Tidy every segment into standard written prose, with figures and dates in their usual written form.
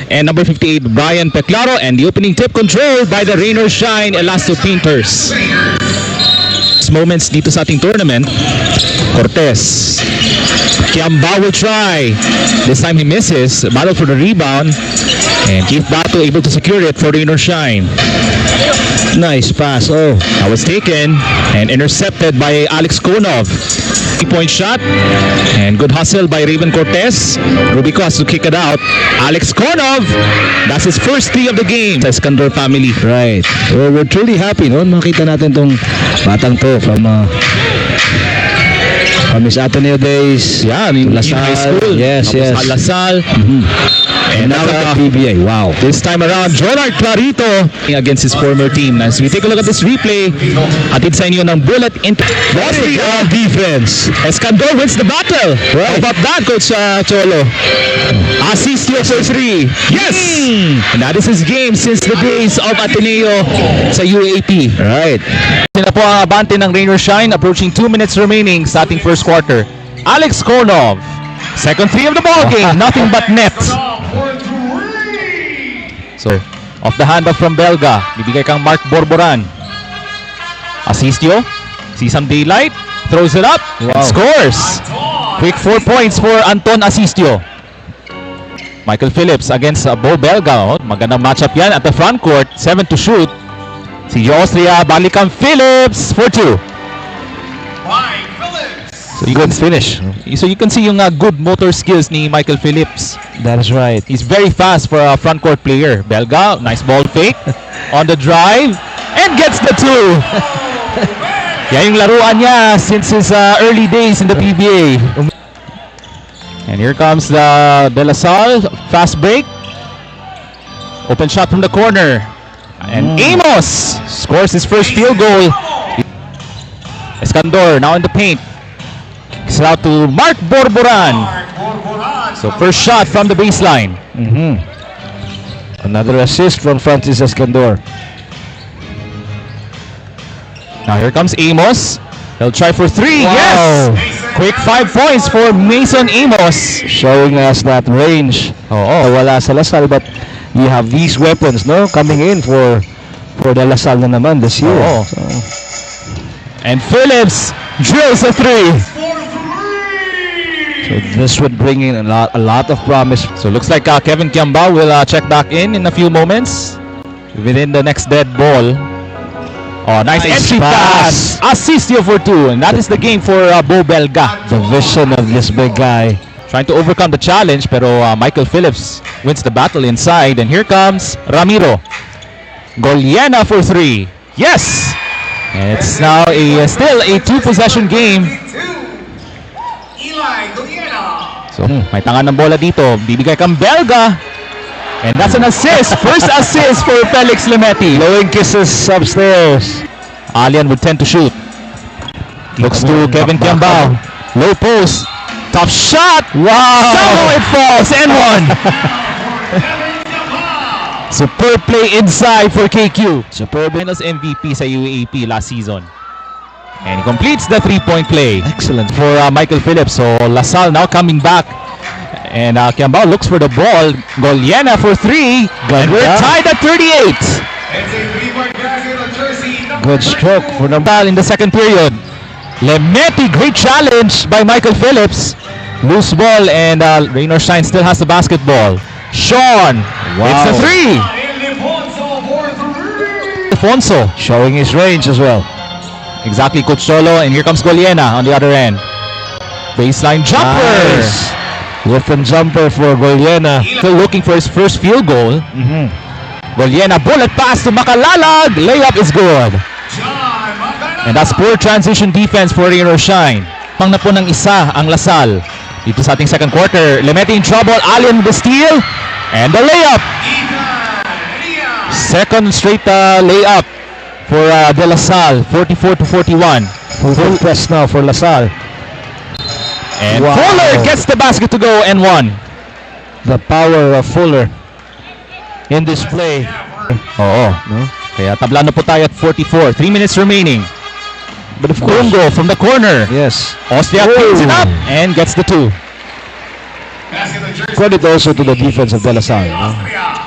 and number 58 Brian Peclaro, and the opening tip controlled by the Rain or Shine Elasto Painters. Moments dito sa ating tournament. Cortez. Kiambao will try. This time he misses. Battle for the rebound. And Keith Bato able to secure it for Rain or Shine. Nice pass. Oh, that was taken and intercepted by Alex Konov. 3-point shot. And good hustle by Raven Cortez. Rubico has to kick it out. Alex Konov. That's his first 3 of the game. Sa Iskandar family. Right. Well, we're truly happy, no? Makita natin tong batang to from his Ateneo days. Yeah, in high school. Yes, yes. Lasal. And now at the PBA. Wow. This time around, Jonard Clarito against his former team. As we take a look at this replay, atid sa inyo ng bullet into Very good defense. Escandor wins the battle. How about that, Coach Cholo? Asistio for 3. Yes! And that is his game since the days of Ateneo sa UAP. Right. Sina po ang abante ng Rain or Shine, approaching 2 minutes remaining sa ating first quarter. Alex Konov, second 3 of the ball game, nothing but net. So, off the handoff from Belga, bibigay kang Mark Borboran. Asistio, see some daylight, throws it up, and scores. Quick 4 points for Anton Asistio. Michael Phillips against Bo Belga. Magandang matchup yan at the front court, 7 to shoot. Si Austria, balikan Phillips for 2. So you can finish. So you can see yung good motor skills ni Michael Phillips. That is right. He's very fast for a front court player. Belga, nice ball fake on the drive and gets the 2. Yan yung laruan niya since his early days in the PBA. And here comes the De La Salle fast break. Open shot from the corner. And Amos scores his first field goal. Escandor now in the paint. Kicks it out to Mark Borboran. So first shot from the baseline. Another assist from Francis Escandor. Now here comes Amos. He'll try for 3. Wow. Yes! Quick 5 points for Mason Amos. Showing us that range. Wala sa Lasal, but you have these weapons, no, coming in for the Lasal na naman this year. So. And Phillips drills a 3. So this would bring in a lot of promise. So looks like Kevin Kiambao will check back in a few moments within the next dead ball. Oh, nice entry pass. Asistio for 2, and that is the game for Bo Belga. The vision of this big guy. Trying to overcome the challenge, pero Michael Phillips wins the battle inside, and here comes Ramiro. Goliana for 3. Yes! And it's now still a 2-possession game. So, may tangan ng bola dito. Bibigay kang Belga. And that's an assist. First assist for Felix Lemeti. Blowing kisses upstairs. Alian would tend to shoot. Looks to Kevin Kiambao. Low post. Top shot. Wow. Somehow it falls. And 1. Superb play inside for KQ. Superb Finals MVP sa UAP last season. And he completes the 3-point play. Excellent for Michael Phillips. So LaSalle now coming back. And Kiambao looks for the ball. Goliana for 3. And we're tied at 38. Good stroke for the ball in the second period. Lemeti, great challenge by Michael Phillips. Loose ball, and Rain or Shine still has the basketball. Sean, it's a 3. Alfonso showing his range as well. Exactly, Coach Cholo, and here comes Goliana on the other end. Baseline jumper. Nice. Whip-and jumper for Goliana. Still looking for his first field goal. Goliana, bullet pass to Makalalag. Layup is good. And that's poor transition defense for Rain or Shine. Pang na po ng isa ang LaSalle. Dito sa ating second quarter, Lemeti in trouble. Allen with the steal. And the layup. Second straight layup for De La Salle. 44-41. Full press now for LaSalle. And Fuller gets the basket to go and 1. The power of Fuller in this play. No? Kaya tabla na po tayo at 44. 3 minutes remaining. But of course, Congo from the corner. Yes. Austria picks it up and gets the 2. Credit also to the defense of De La Salle.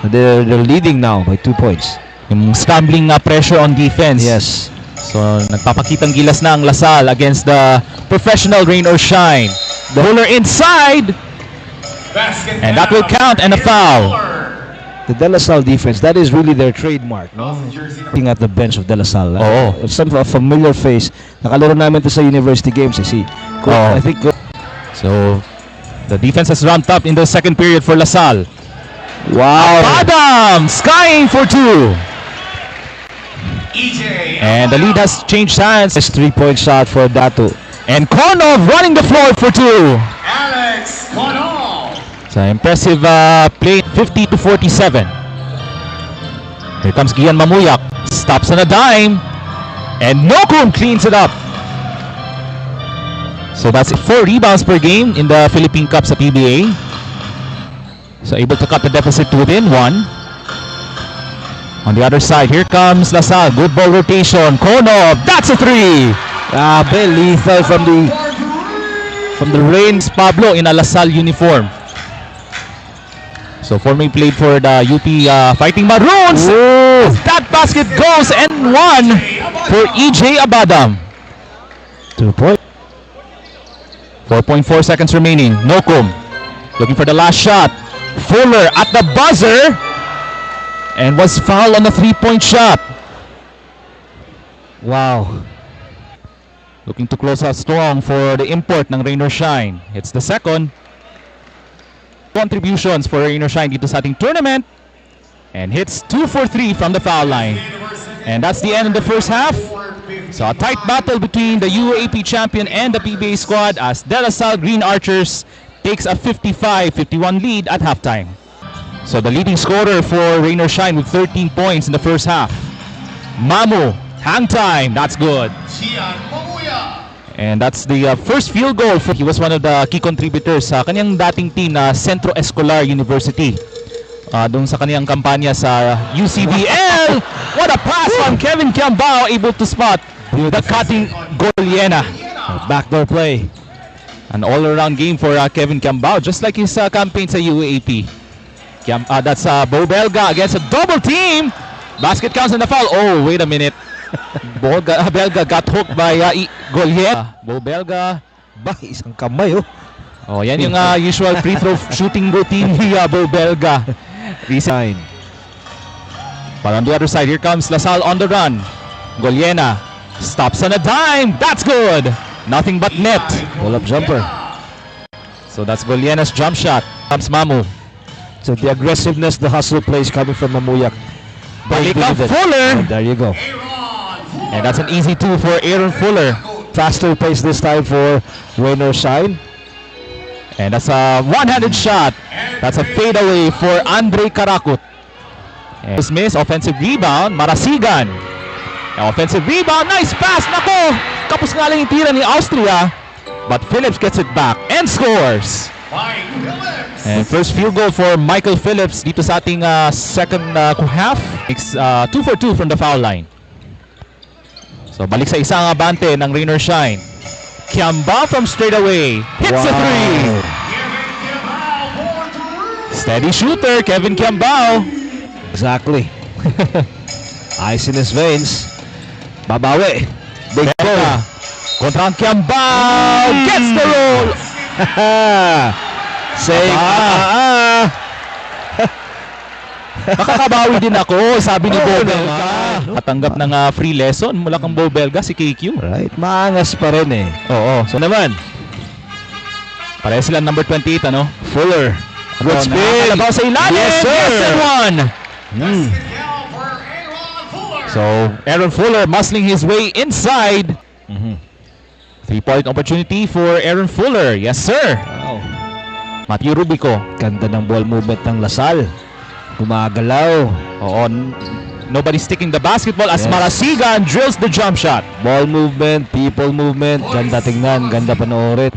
They're leading now by 2 points. Yung scrambling pressure on defense. Yes. So, nagpapakitang gilas na ang Lasal against the professional rain or shine. The Fuller inside. And that will count and a foul. The De La Salle defense, that is really their trademark, no? Looking at the bench of De La Salle. Oo. Some a familiar face. Nakalaro namin to sa university games, I see. Oo. I think So, the defense has ramped up in the second period for Lasal. wow. Adam skying for 2. And the lead has changed hands. This 3-point shot for Datu. And Konov running the floor for 2. Alex Konov. So impressive play, 50 to 47. Here comes Gian Mamuyak, stops on a dime, and Nokum cleans it up. So that's 4 rebounds per game in the Philippine Cup sa PBA. So able to cut the deficit to within 1. On the other side, here comes Lasal, good ball rotation, Konov, that's a 3. Lethal from the Reigns Pablo in a Lasal uniform. So Forming played for the UP Fighting Maroons. Ooh. That basket goes and 1 for EJ Abadam. 2 points. 4.4 seconds remaining. Nokum looking for the last shot. Fuller at the buzzer and was fouled on the 3-point shot. Wow. Looking to close out strong for the import ng Rain or Shine. It's the second contributions for Rain or Shine dito sa ating tournament, and hits 2 for 3 from the foul line. And that's the end of the first half. So a tight battle between the UAP champion and the PBA squad as De La Salle Green Archers takes a 55-51 lead at halftime. So the leading scorer for Rain or Shine with 13 points in the first half. Mamu, hang time, that's good. Gian Mamuya. And that's the first field goal. He was one of the key contributors sa kanyang dating team na Centro Escolar University. Doon sa kanyang kampanya sa UCBL. What a pass from Kevin Kiambao, able to spot the cutting Goliena. Backdoor play. An all-around game for Kevin Kiambao, just like his campaign sa UAP. That's Bo Belga against a double team. Basket counts and the foul. Oh, wait a minute. Belga got hooked by Goliena. Bo Belga. Isang kamay, oh. Oh, yan yung usual free throw shooting routine ni Bo Belga. Resign. But on the other side, here comes Lasal on the run. Goliena stops on a dime. That's good. Nothing but net. Pull-up jumper. So that's Goliena's jump shot. Comes Mamu. So the aggressiveness, the hustle plays coming from Mamuyak. Balik up Fuller. There you go. And that's an easy 2 for Aaron Fuller. Faster pace this time for Rain or Shine. And that's a one-handed shot. That's a fadeaway for Andre Karakut. And miss, offensive rebound, Marasigan. Offensive rebound, nice pass. Nako, kapos nga lang yung tira ni Austria. But Phillips gets it back and scores. Mike Phillips. And first field goal for Michael Phillips dito sa ating second half. It's 2 for 2 from the foul line. So balik sa isang abante ng Rain or Shine. Kiambao from straight away. Hits a 3. Steady shooter, Kevin Kiambao. Exactly. Ice in his veins. Babawi. Big goal. Kontra ang Kiambao. Gets the roll. Saying, Makakabawi din ako, sabi ni Oo Bo Belga. naman. Katanggap ng free lesson mula kang Bo Belga, si KQ. Right, maangas pa rin eh. Oo, so naman. Pareho sila number 28, ano? Fuller. Good spin. Nakakalabaw sa ilalim. Yes, sir. Yes, and one. For Aaron Fuller. So, Aaron Fuller muscling his way inside. Three-point opportunity for Aaron Fuller. Yes, sir. Wow. Matthew Rubico. Ganda ng ball movement ng Lasal. Gumagalaw. Oo, nobody sticking the basketball as Yes. Marasigan drills the jump shot. Ball movement, people movement. Ganda tingnan, ganda panoorin.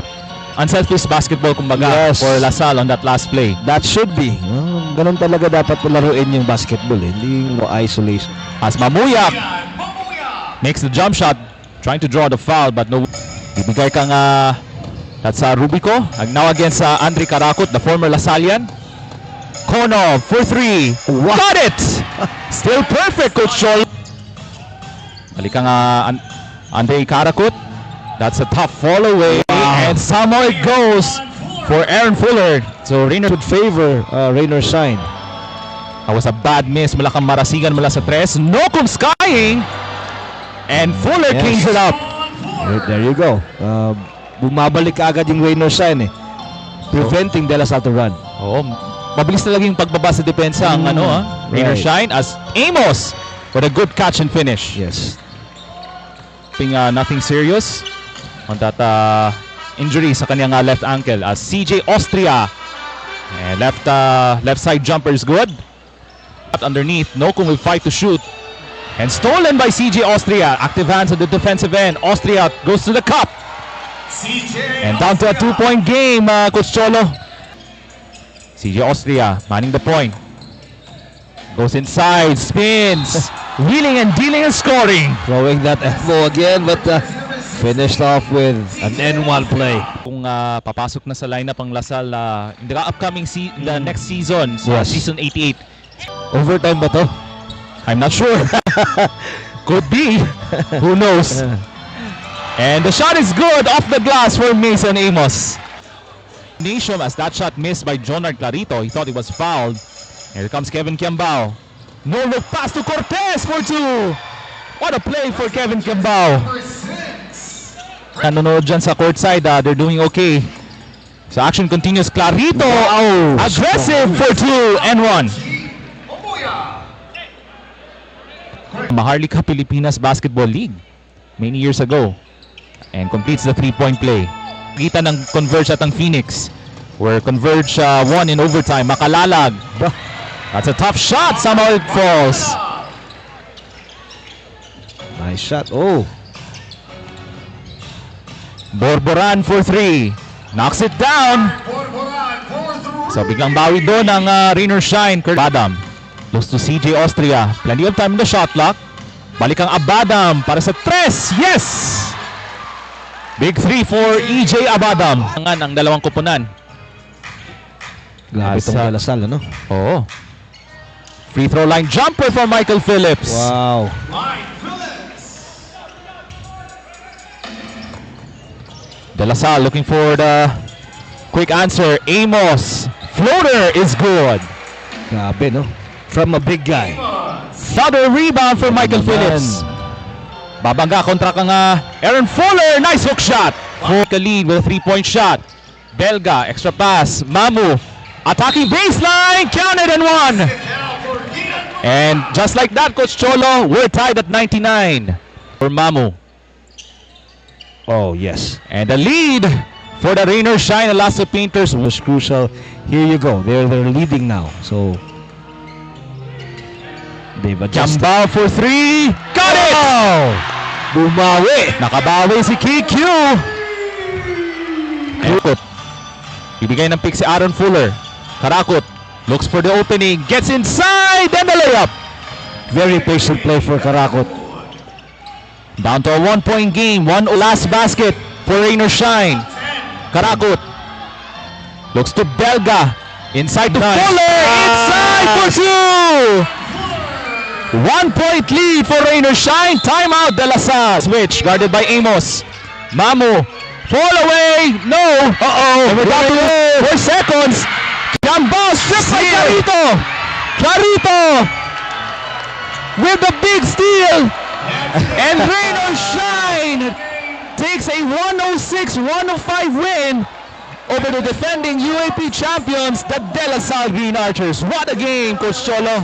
Unselfish basketball kumbaga Yes. for Lasal on that last play. That should be. Ganun talaga dapat laruin yung basketball eh. Hindi yung isolation. As Mamuyak Gian Mamuya. makes the jump shot, trying to draw the foul but no. Ibigay kang that's Rubico. Now against Andre Karakut, the former Lasalian. Konov for 3. Got it! Still perfect, Coach Chol. Halika nga, Andrei Karakut. That's a tough fall away. And somehow it goes for Aaron Fuller. So Raynor would favor Raynor Shine. That was a bad miss mula kang Marasigan mula sa tres. No kung skying. And Fuller Yes. cleans it up. There you go. Bumabalik agad yung Raynor Shine eh. Preventing De La Salle to run. Oo, mabilis talaga yung pagbaba sa depensa ang Raynor right. Shine as Amos with a good catch and finish. Yes. Nothing serious on that injury sa kanyang left ankle as CJ Austria and left side jumper is good. Underneath, Nokung will fight to shoot and stolen by CJ Austria. Active hands at the defensive end. Austria goes to the cup CJ and down to a 2-point game, Coach Cholo. CJ Austria manning the point. Goes inside, spins, wheeling and dealing and scoring. Throwing that elbow again, but finished off with an N1 play. Kung papasok na sa lineup ang Lasal in the upcoming the next season, so Yes. season 88. Overtime ba to? I'm not sure. Could be. Who knows? And the shot is good off the glass for Mason Amos. Nation as that shot missed by Jonard Clarito. He thought it was fouled. Here comes Kevin Kiambao. No look pass to Cortez for 2. What a play for Kevin Kiambao. number 6. Nanonood dyan sa courtside, they're doing okay. So action continues. Clarito, aggressive for 2 and 1. Mamuya. Maharlika Pilipinas Basketball League many years ago and completes the 3-point play. Kita ng Converge at ang Phoenix where Converge won in overtime. Makalalag. That's a tough shot. Somehow it falls. Nice shot. Oh, Borboran for 3. Knocks it down. Borboran for 3. So biglang bawi doon ang Raynor Shine. Kurt Abadam looks to CJ Austria. Plenty of time in the shot clock. Balik ang Abadam para sa 3. Yes! Big 3 for EJ Abadam. Ang dalawang kupunan. grabe itong De La Salle, ano? Oo. Free throw line jumper for Michael Phillips. Wow. Mike Phillips. De La Salle looking for the quick answer. Amos. Floater is good. Grabe, no? From a big guy. Further rebound for Michael Phillips. Babangga kontra kang Aaron Fuller. Nice hook shot. For the lead with a 3-point shot. Belga, extra pass. Mamu. Attacking baseline. Counted and 1. And just like that, Coach Cholo, we're tied at 99 for Mamu. Oh, yes. And the lead for the Raynor Shine Elasto Painters Was crucial. Here you go. They're leading now. So they've adjusted. Kiambao for 3. Got it! Bumawi. Nakabawi si KQ. Karakut. Ibigay ng pick si Aaron Fuller. Karakut looks for the opening. Gets inside and the layup. Very patient play for Karakut. Down to a 1-point game. One last basket for Raynor Shine. Karakut looks to Belga. Inside to Fuller. Inside for 2. 1-point lead for Raynor Shine. Timeout De La Salle. Switch guarded by Amos. Mamu. Fall away. No. And we're down to 4 seconds. Kiambao stripped by Clarito. Clarito with the big steal. And Raynor Shine takes a 106-105 win over the defending UAP champions, the De La Salle Green Archers. What a game, Coach Cholo.